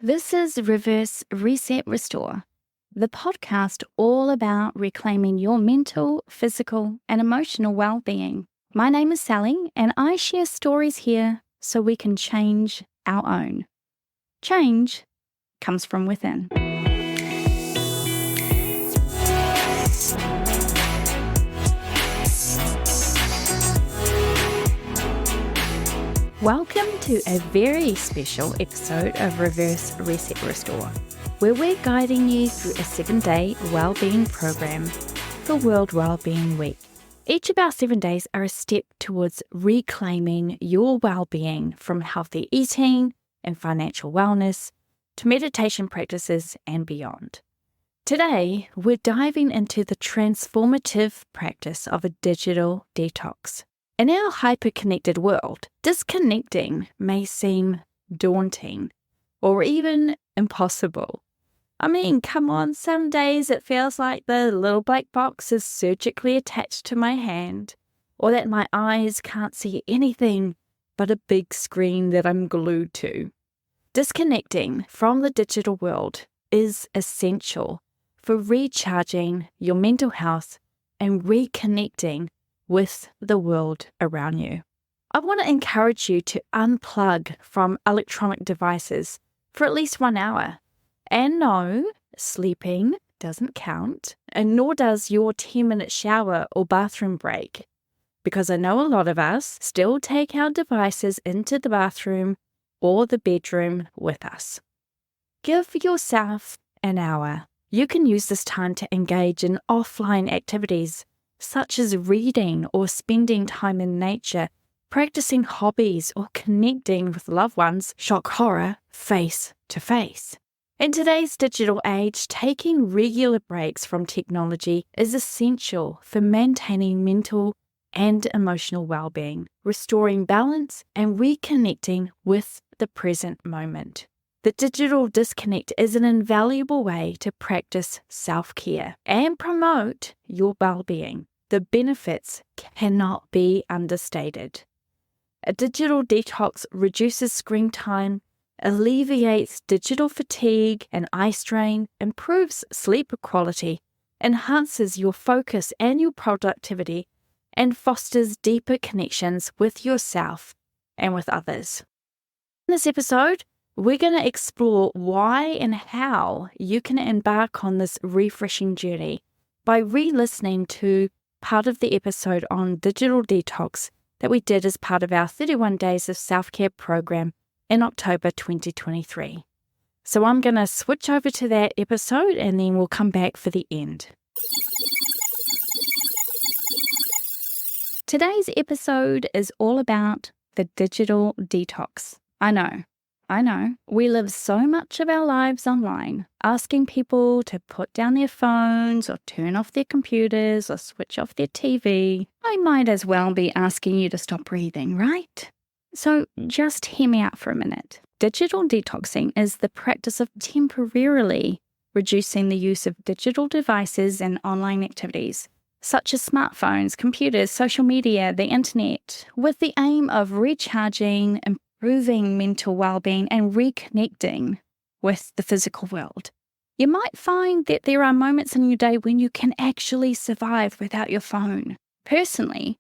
This is Reverse Reset Restore, the podcast all about reclaiming your mental, physical, and emotional well-being. My name is Sally, and I share stories here so we can change our own. Change comes from within. Welcome to a very special episode of Reverse Reset Restore, where we're guiding you through a 7-day wellbeing program for World Wellbeing Week. Each of our 7 days are a step towards reclaiming your well-being, from healthy eating and financial wellness to meditation practices and beyond. Today, we're diving into the transformative practice of a digital detox. In our hyper-connected world, disconnecting may seem daunting or even impossible. I mean, come on, some days it feels like the little black box is surgically attached to my hand, or that my eyes can't see anything but a big screen that I'm glued to. Disconnecting from the digital world is essential for recharging your mental health and reconnecting with the world around you. I want to encourage you to unplug from electronic devices for at least 1 hour. And no, sleeping doesn't count, and nor does your 10-minute shower or bathroom break, because I know a lot of us still take our devices into the bathroom or the bedroom with us. Give yourself an hour. You can use this time to engage in offline activities such as reading or spending time in nature, practicing hobbies, or connecting with loved ones, shock horror, face to face. In today's digital age, taking regular breaks from technology is essential for maintaining mental and emotional well-being, restoring balance, and reconnecting with the present moment. The digital disconnect is an invaluable way to practice self-care and promote your well-being. The benefits cannot be understated. A digital detox reduces screen time, alleviates digital fatigue and eye strain, improves sleep quality, enhances your focus and your productivity, and fosters deeper connections with yourself and with others. In this episode, we're going to explore why and how you can embark on this refreshing journey by re-listening to part of the episode on digital detox that we did as part of our 31 Days of Self-Care program in October 2023. So I'm going to switch over to that episode and then we'll come back for the end. Today's episode is all about the digital detox. I know. We live so much of our lives online, asking people to put down their phones or turn off their computers or switch off their TV. I might as well be asking you to stop breathing, right? So just hear me out for a minute. Digital detoxing is the practice of temporarily reducing the use of digital devices and online activities, such as smartphones, computers, social media, the internet, with the aim of recharging, improving mental well-being, and reconnecting with the physical world. You might find that there are moments in your day when you can actually survive without your phone. Personally,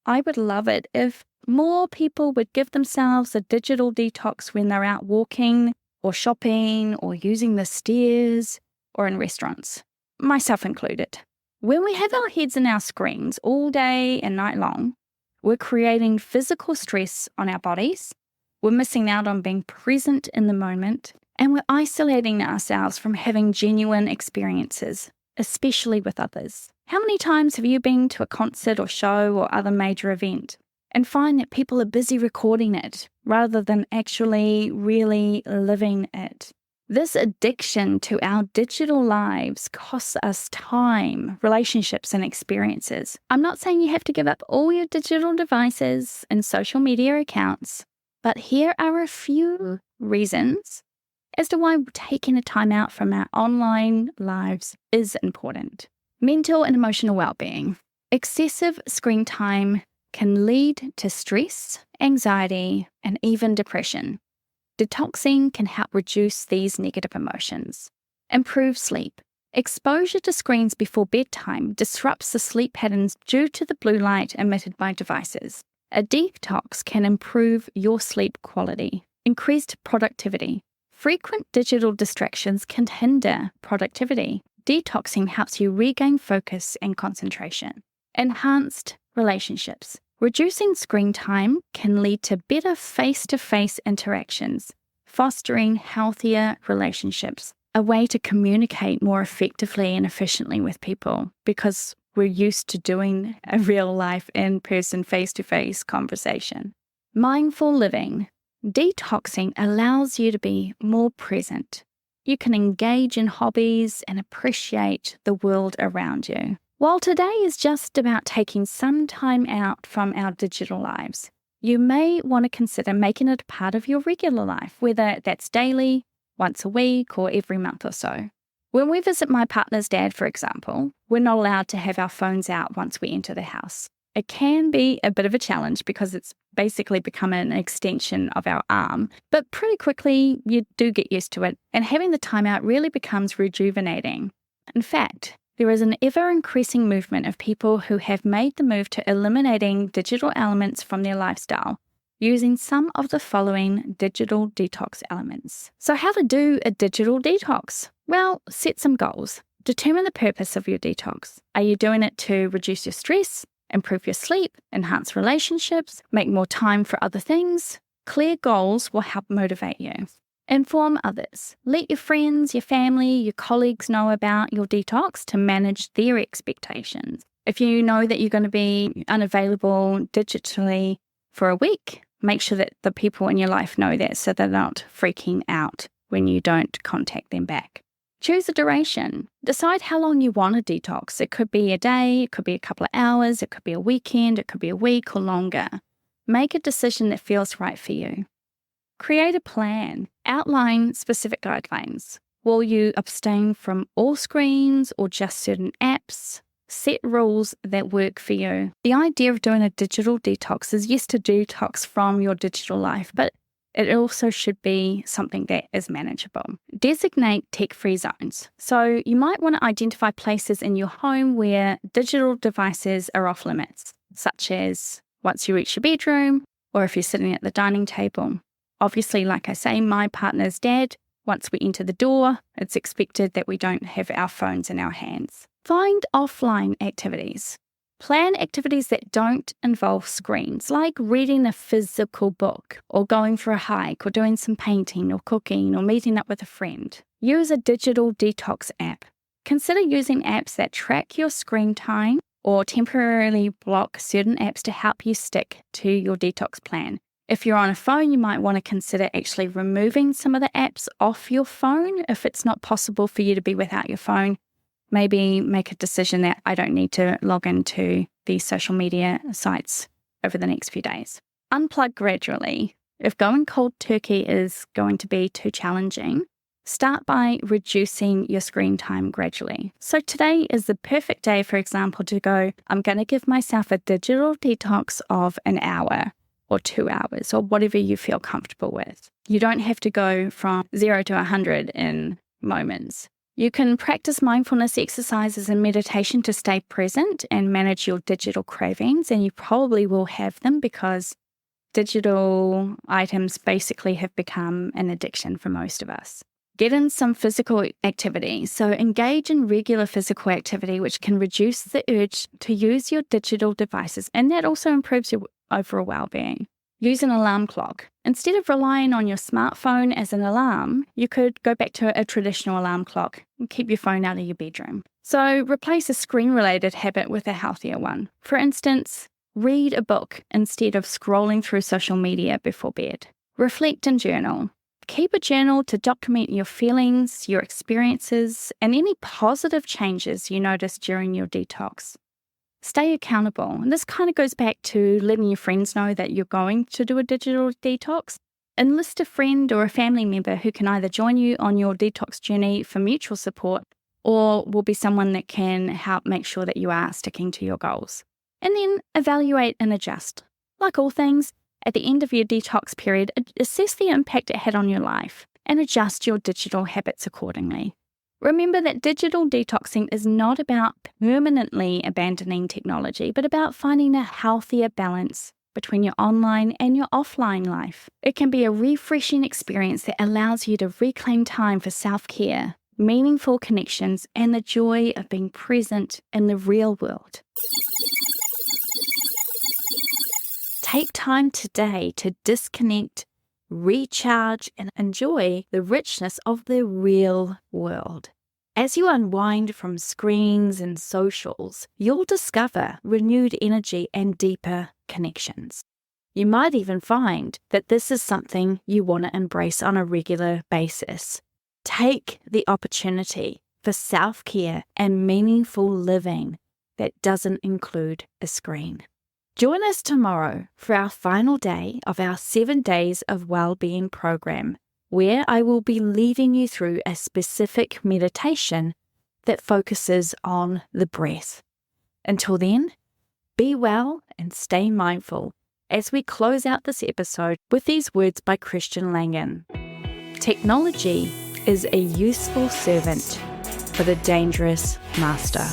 I would love it if more people would give themselves a digital detox when they're out walking or shopping or using the stairs or in restaurants, myself included. When we have our heads in our screens all day and night long, we're creating physical stress on our bodies. We're missing out on being present in the moment, and we're isolating ourselves from having genuine experiences, especially with others. How many times have you been to a concert or show or other major event and find that people are busy recording it rather than actually really living it? This addiction to our digital lives costs us time, relationships, and experiences. I'm not saying you have to give up all your digital devices and social media accounts, but here are a few reasons as to why taking a time out from our online lives is important. Mental and emotional well-being. Excessive screen time can lead to stress, anxiety, and even depression. Detoxing can help reduce these negative emotions. Improve sleep. Exposure to screens before bedtime disrupts the sleep patterns due to the blue light emitted by devices. A detox can improve your sleep quality. Increased productivity. Frequent digital distractions can hinder productivity. Detoxing helps you regain focus and concentration. Enhanced relationships. Reducing screen time can lead to better face-to-face interactions, fostering healthier relationships, a way to communicate more effectively and efficiently with people because we're used to doing a real-life, in-person, face-to-face conversation. Mindful living. Detoxing allows you to be more present. You can engage in hobbies and appreciate the world around you. While today is just about taking some time out from our digital lives, you may want to consider making it a part of your regular life, whether that's daily, once a week, or every month or so. When we visit my partner's dad, for example, we're not allowed to have our phones out once we enter the house. It can be a bit of a challenge because it's basically become an extension of our arm, but pretty quickly you do get used to it, and having the time out really becomes rejuvenating. In fact, there is an ever-increasing movement of people who have made the move to eliminating digital elements from their lifestyle, using some of the following digital detox elements. So how to do a digital detox? Well, set some goals. Determine the purpose of your detox. Are you doing it to reduce your stress, improve your sleep, enhance relationships, make more time for other things? Clear goals will help motivate you. Inform others. Let your friends, your family, your colleagues know about your detox to manage their expectations. If you know that you're going to be unavailable digitally for a week, make sure that the people in your life know that so they're not freaking out when you don't contact them back. Choose a duration. Decide how long you want a detox. It could be a day, it could be a couple of hours, it could be a weekend, it could be a week or longer. Make a decision that feels right for you. Create a plan. Outline specific guidelines. Will you abstain from all screens or just certain apps? Set rules that work for you. The idea of doing a digital detox is yes to detox from your digital life, but it also should be something that is manageable. Designate tech-free zones. So you might want to identify places in your home where digital devices are off limits, such as once you reach your bedroom or if you're sitting at the dining table. Obviously, like I say, my partner's dad, once we enter the door, it's expected that we don't have our phones in our hands. Find offline activities. Plan activities that don't involve screens, like reading a physical book, or going for a hike, or doing some painting, or cooking, or meeting up with a friend. Use a digital detox app. Consider using apps that track your screen time or temporarily block certain apps to help you stick to your detox plan. If you're on a phone, you might want to consider actually removing some of the apps off your phone. If it's not possible for you to be without your phone, maybe make a decision that I don't need to log into these social media sites over the next few days. Unplug gradually. If going cold turkey is going to be too challenging, start by reducing your screen time gradually. So today is the perfect day, for example, to go, I'm going to give myself a digital detox of an hour or 2 hours or whatever you feel comfortable with. You don't have to go from 0 to 100 in moments. You can practice mindfulness exercises and meditation to stay present and manage your digital cravings, and you probably will have them because digital items basically have become an addiction for most of us. Get in some physical activity. So engage in regular physical activity, which can reduce the urge to use your digital devices, and that also improves your overall well-being. Use an alarm clock. Instead of relying on your smartphone as an alarm, you could go back to a traditional alarm clock and keep your phone out of your bedroom. So replace a screen-related habit with a healthier one. For instance, read a book instead of scrolling through social media before bed. Reflect and journal. Keep a journal to document your feelings, your experiences, and any positive changes you notice during your detox. Stay accountable. And this kind of goes back to letting your friends know that you're going to do a digital detox. Enlist a friend or a family member who can either join you on your detox journey for mutual support or will be someone that can help make sure that you are sticking to your goals. And then evaluate and adjust. Like all things, At the end of your detox period, assess the impact it had on your life and adjust your digital habits accordingly. Remember that digital detoxing is not about permanently abandoning technology, but about finding a healthier balance between your online and your offline life. It can be a refreshing experience that allows you to reclaim time for self-care, meaningful connections, and the joy of being present in the real world. Take time today to disconnect, recharge, and enjoy the richness of the real world. As you unwind from screens and socials, you'll discover renewed energy and deeper connections. You might even find that this is something you want to embrace on a regular basis. Take the opportunity for self-care and meaningful living that doesn't include a screen. Join us tomorrow for our final day of our 7 Days of Wellbeing program, where I will be leading you through a specific meditation that focuses on the breath. Until then, be well and stay mindful as we close out this episode with these words by Christian Langan. Technology is a useful servant, but a dangerous master.